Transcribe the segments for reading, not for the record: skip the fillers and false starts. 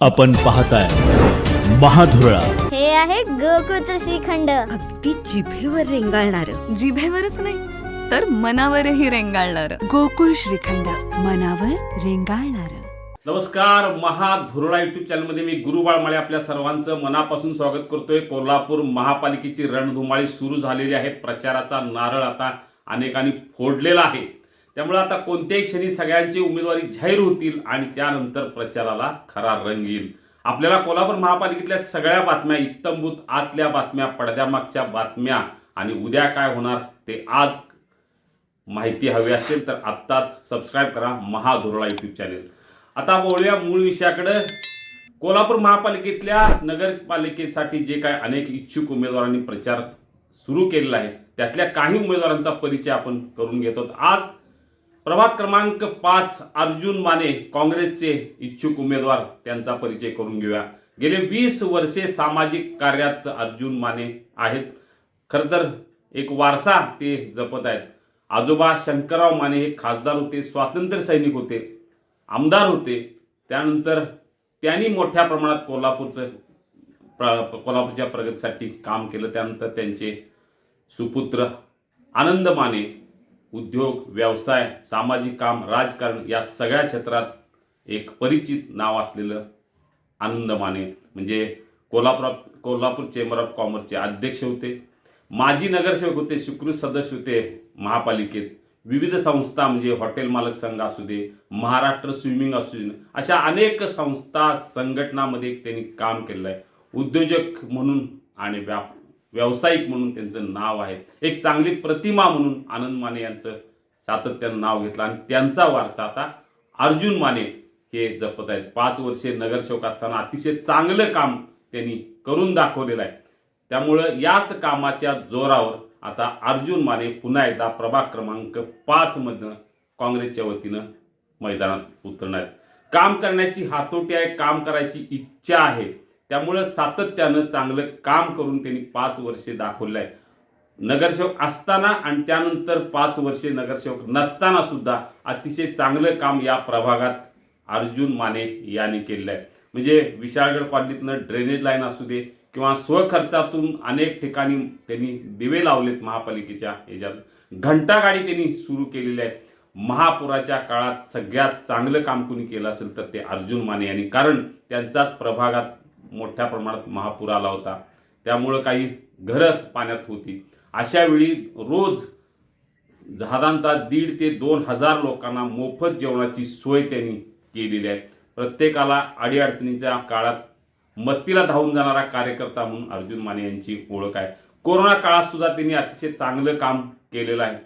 आपण पाहताय महाधुरळा. हे आहे गोकुळचं श्रीखंड. अगदी जिभेवर रेंगाळणार. जिभेवरच नाही तर मनावरही रेंगाळणार. गोकुळ श्रीखंड, मनावर रेंगाळणार. नमस्कार, महाधुरळा युट्यूब चॅनलमध्ये मी गुरु बाळमाळे आपल्या सर्वांचं मनापासून स्वागत करतोय. कोल्हापूर महापालिकेची रणधुमाळी सुरू झालेली आहे. प्रचाराचा नारळ आता अनेकांनी फोडलेला आहे. त्यामुळे आता कोणत्याही क्षणी सगळ्यांची उमेदवारी जाहीर होतील आणि त्यानंतर प्रचाराला खरा रंग येईल. आपल्याला कोल्हापूर महापालिकेतल्या सगळ्या बातम्या, इत्तंभूत आतल्या बातम्या, पडद्यामागच्या बातम्या आणि उद्या काय होणार ते आज माहिती हवी असेल तर आत्ताच सबस्क्राईब करा महाधुरळा युट्यूब चॅनल. आता बोलूया मूळ विषयाकडे. कोल्हापूर महापालिकेतल्या नगरपालिकेसाठी जे काय अनेक इच्छुक उमेदवारांनी प्रचार सुरू केलेला आहे त्यातल्या काही उमेदवारांचा परिचय आपण करून घेतो. आज प्रभाग क्रमांक 5 अर्जुन माने काँग्रेसचे इच्छुक उमेदवार, त्यांचा परिचय करून घेऊया. गेले 20 वर्षे सामाजिक कार्यात अर्जुन माने आहेत. खरं तर एक वारसा ते जपत आहेत. आजोबा शंकरराव माने हे खासदार होते, स्वातंत्र्य सैनिक होते, आमदार होते. त्यानंतर त्यांनी मोठ्या प्रमाणात कोल्हापूरच्या प्रगतीसाठी काम केलं. त्यानंतर त्यांचे सुपुत्र आनंद माने उद्योग, व्यवसाय, सामाजिक काम, राजकारण या सगळ्या क्षेत्रात एक परिचित नाव असलेलं आनंद माने म्हणजे कोल्हापूर चेंबर ऑफ कॉमर्सचे अध्यक्ष होते, माजी नगरसेवक होते, स्वीकृत सदस्य होते महापालिकेत. विविध संस्था म्हणजे हॉटेल मालक संघ असू दे, महाराष्ट्र स्विमिंग असोसिएशन, अशा अनेक संस्था संघटनामध्ये त्यांनी काम केलेलं आहे. उद्योजक म्हणून आणि व्यावसायिक म्हणून त्यांचं नाव आहे. एक चांगली प्रतिमा म्हणून आनंद माने यांचं सातत्यानं नाव घेतलं आणि त्यांचा वारसा आता अर्जुन माने हे जपत आहेत. 5 वर्षे नगरसेवक असताना अतिशय चांगलं काम त्यांनी करून दाखवलेलं आहे. त्यामुळं याच कामाच्या जोरावर आता अर्जुन माने पुन्हा एकदा प्रभाग क्रमांक 5 मधनं काँग्रेसच्या वतीनं मैदानात उतरणार आहेत. काम करण्याची हातोटी आहे, काम करायची इच्छा आहे. त्यामुळं सातत्यानं चांगलं काम करून त्यांनी 5 वर्षे दाखवलं आहे. नगरसेवक असताना आणि त्यानंतर 5 वर्षे नगरसेवक नसताना सुद्धा अतिशय चांगलं काम या प्रभागात अर्जुन माने यांनी केलेलं आहे. म्हणजे विशाळगड कॉलनीतनं ड्रेनेज लाईन असू दे किंवा स्वखर्चातून अनेक ठिकाणी त्यांनी दिवे लावलेत. महापालिकेच्या ह्याच्यात घंटागाडी त्यांनी सुरू केलेली आहे. महापुराच्या काळात सगळ्यात चांगलं काम कोणी केलं असेल तर ते अर्जुन माने यांनी, कारण त्यांचाच प्रभागात मोठ्या प्रमाणात महापूर आला होता. त्यामुळं काही घरं पाण्यात होती. अशा वेळी रोज साधारणतः 1,500 ते 2,000 लोकांना मोफत जेवणाची सोय त्यांनी केलेली आहे. प्रत्येकाला अडीअडचणीच्या काळात मदतीला धावून जाणारा कार्यकर्ता म्हणून अर्जुन माने यांची ओळख आहे. कोरोना काळात सुद्धा त्यांनी अतिशय चांगलं काम केलेलं आहे.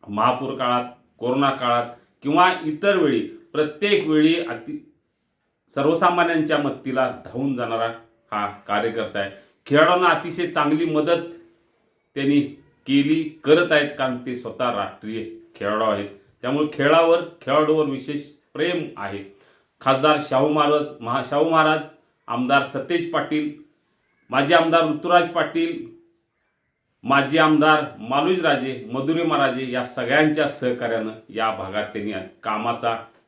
महापूर काळात, कोरोना काळात किंवा इतर वेळी प्रत्येक वेळी सर्वसामान्यांच्या मदतीला धावून जाणारा हा कार्यकर्ता आहे. खेळाडूंना अतिशय चांगली मदत त्यांनी केली, करत आहेत, कारण ते स्वतः राष्ट्रीय खेळाडू आहेत. त्यामुळे खेळाडूवर विशेष प्रेम आहे. खासदार शाहू महाराज, आमदार सतेज पाटील, माजी आमदार ऋतुराज पाटील, माजी आमदार मालुज राजे, मधुरे महाराजे या सगळ्यांच्या सहकार्यानं या भागात त्यांनी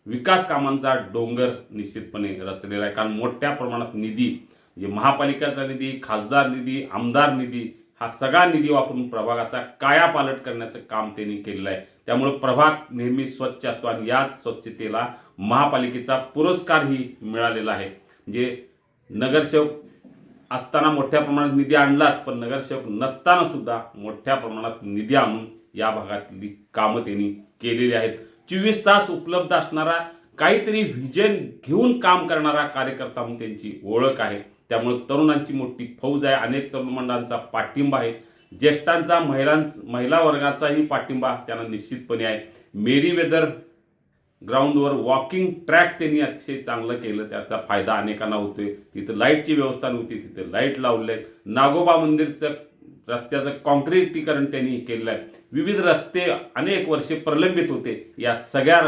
विकास कामांचा डोंगर निश्चितपणे रचलेला आहे. कारण मोठ्या प्रमाणात निधी म्हणजे महापालिकेचा निधी, खासदार निधी, आमदार निधी, हा सगळा निधी वापरून प्रभागाचा कायापालट करण्याचं काम त्यांनी केलेलं आहे. त्यामुळे प्रभाग नेहमी स्वच्छ असतो आणि याच स्वच्छतेला महापालिकेचा पुरस्कारही मिळालेला आहे. म्हणजे नगरसेवक असताना मोठ्या प्रमाणात निधी आणलाच, पण नगरसेवक नसताना सुद्धा मोठ्या प्रमाणात निधी आणून या भागातली कामं त्यांनी केलेली आहेत. 24 तास उपलब्ध असणारा, काहीतरी व्हिजन घेऊन काम करणारा कार्यकर्ता म्हणून त्यांची ओळख आहे. त्यामुळे तरुणांची मोठी फौज आहे. अनेक तरुण मंडळांचा पाठिंबा आहे. ज्येष्ठांचा, महिला वर्गाचाही पाठिंबा त्यांना निश्चितपणे आहे. मेरी वेदर ग्राउंडवर वॉकिंग ट्रॅक त्यांनी अतिशय चांगलं केलं. त्याचा फायदा अनेकांना होतोय. तिथं लाईटची व्यवस्था नव्हती, तिथे लाईट लावले आहेत. नागोबा मंदिरचं रस्त्याचं काँक्रिटीकरण त्यांनी केलेलं आहे. विविध रस्ते अनेक वर्षे प्रलंबित होते, या सगळ्या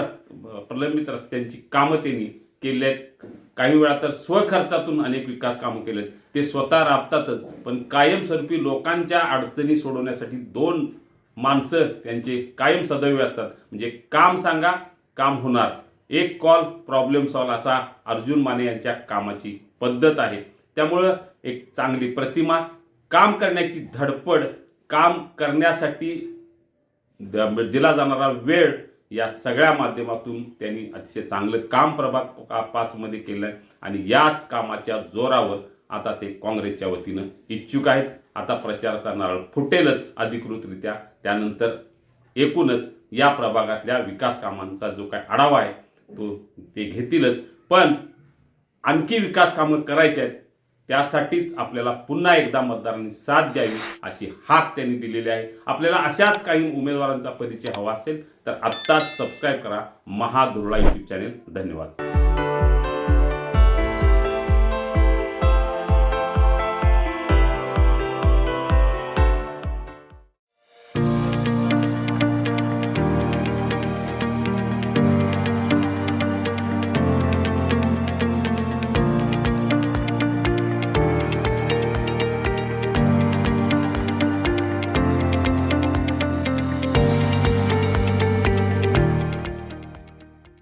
प्रलंबित रस्त्यांची कामं त्यांनी केली आहेत. काही वेळा तर स्वखर्चातून अनेक विकास कामं केलेत. ते स्वतः राबतातच, पण कायमस्वरूपी लोकांच्या अडचणी सोडवण्यासाठी 2 माणसं त्यांचे कायम सदैव असतात. म्हणजे काम सांगा, काम होणार. एक कॉल प्रॉब्लेम सॉल्व असा अर्जुन माने यांच्या कामाची पद्धत आहे. त्यामुळं एक चांगली प्रतिमा, काम करण्याची धडपड, काम करण्यासाठी दिला जाणारा वेळ, या सगळ्या माध्यमातून त्यांनी अतिशय चांगलं काम प्रभाग 5 मध्ये केलं आणि याच कामाच्या जोरावर आता ते काँग्रेसच्या वतीनं इच्छुक आहेत. आता प्रचाराचा नारळ फुटेलच अधिकृतरित्या. त्यानंतर एकूणच या प्रभागातल्या विकास कामांचा जो काय आढावा आहे तो ते घेतीलच. पण आणखी विकास कामं करायची आहेत, त्यासाठीच आपल्याला पुन्हा एकदा मतदारांनी साथ द्यावी अशी हाक त्यांनी दिलेली आहे. आपल्याला अशाच काही उमेदवारांचा परिचय हवा असेल तर आत्ताच सबस्क्राईब करा महाधुरळा यूट्यूब चॅनेल. धन्यवाद.